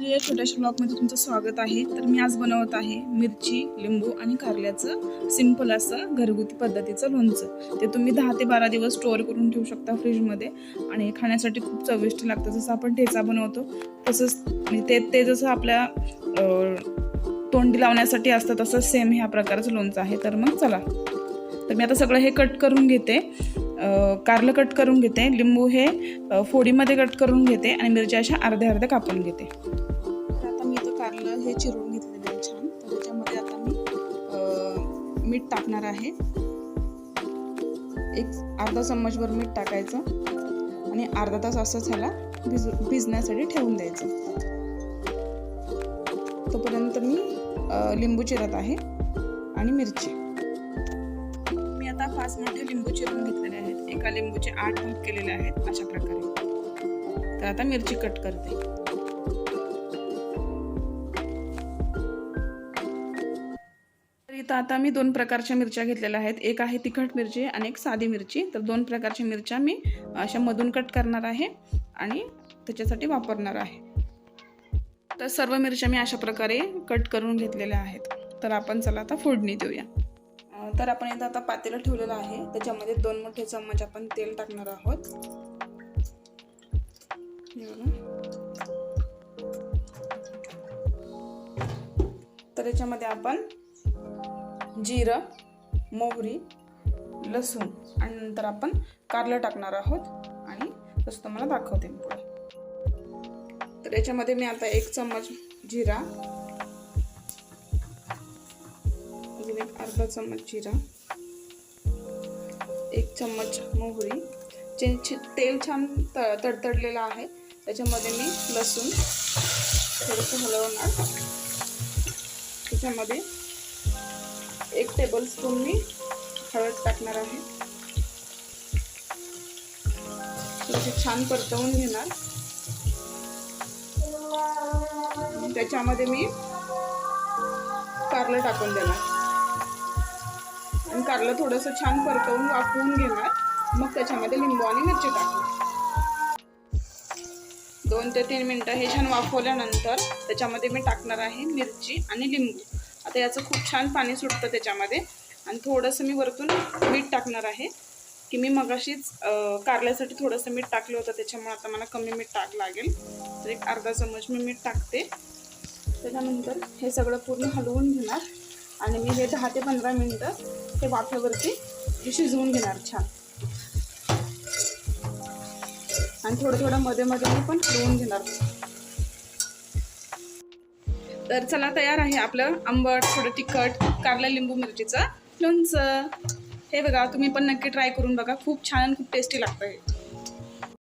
माझ्या या छोट्याशा ब्लॉगमध्ये तुमचं स्वागत आहे। तर मी आज बनवत आहे मिरची, लिंबू आणि कारल्याचं सिंपल असं घरगुती पद्धतीचं लोणचं। ते तुम्ही 10 ते 12 दिवस स्टोअर करून ठेवू शकता फ्रीजमध्ये आणि खाण्यासाठी खूप चविष्ट लागतं। जसं आपण ठेचा बनवतो तसंच ते जसं आपल्या तोंडी लावण्यासाठी असतं तसं सेम ह्या प्रकारचं लोणचं आहे। तर मग चला, तर मी आता सगळं हे कट करून घेते। कारलं कट करून घेते, लिंबू हे फोडीमध्ये कट करून घेते आणि मिरच्या अशा अर्ध्या अर्ध्या कापून घेते। तर आता मी इथं कारलं हे चिरून घेतलेलं आहे छान। तर त्याच्यामध्ये आता मी मीठ टाकणार आहे। एक अर्धा चम्मचभर मीठ टाकायचं आणि अर्धा तास असंच ह्याला भिजण्यासाठी ठेवून द्यायचं। तोपर्यंत मी लिंबू चिरत आहे आणि मिरची। मी आता 5 मोठे लिंबू चिरून घेतलेले आहेत। एका लिंबूचे 8 भाग केलेले आहेत अशा प्रकारे। तर आता मिरची कट करते। तर इथं आता मी 2 प्रकारच्या मिरच्या घेतलेल्या आहेत। एक आहे तिखट मिरची आणि एक साधी मिरची। तर 2 प्रकारच्या मिरच्या मी अशा मधून कट करणार आहे आणि त्याच्यासाठी वापरणार आहे। तर सर्व मिरच्या मी अशा प्रकारे कट करून घेतलेल्या आहेत। तर आपण चला आता फोडणी देऊया। तर आपण इथं आता पातेलं ठेवलेलं आहे, त्याच्यामध्ये 2 मोठे चम्मच आपण तेल टाकणार आहोत। तर याच्यामध्ये आपण जिरं, मोहरी, लसूण आणि नंतर आपण कारलं टाकणार आहोत आणि तसं तुम्हाला दाखवते मी पुढे। तर याच्यामध्ये मी आता 1 चम्मच जिरा, अजून एक अर्धा चम्मच जिरा, 1 चम्मच मोहरी, तेल छान तडतडलेलं आहे। त्याच्यामध्ये मी लसूण थोडंसं हलवणार। त्याच्यामध्ये 1 टेबलस्पून मी हळद टाकणार आहे। थोडीशी छान परतवून घेणार। त्याच्यामध्ये मी कारलं टाकून देणार आणि कारलं थोडंसं छान परतवून वाफवून घेणार। मग त्याच्यामध्ये लिंबू आणि मिरची टाकणार। 2 ते 3 मिनिटं हे छान वाफवल्यानंतर त्याच्यामध्ये मी टाकणार आहे मिरची आणि लिंबू। आता याचं खूप छान पाणी सुटतं त्याच्यामध्ये आणि थोडंसं मी वरतून मीठ टाकणार आहे की मी मगाशीच कारल्यासाठी थोडंसं मीठ टाकलं होतं, त्याच्यामुळे आता मला कमी मीठ लागेल। तर एक अर्धा चम्मच मी मीठ टाकते। त्याच्यानंतर हे सगळं पूर्ण हलवून घेणार आणि मी हे 10 ते 15 मिनिटं हे वाफेवरती शिजवून घेणार छान। आणि थोडं मध्ये मध्ये मी पण हलवून घेणार। तर चला, तयार आहे आपलं आंबट थोडं तिखट कारलं लिंबू मिरचीचं लोणचं। हे बघा, तुम्ही पण नक्की ट्राय करून बघा, खूप छान आणि खूप टेस्टी लागतं हे।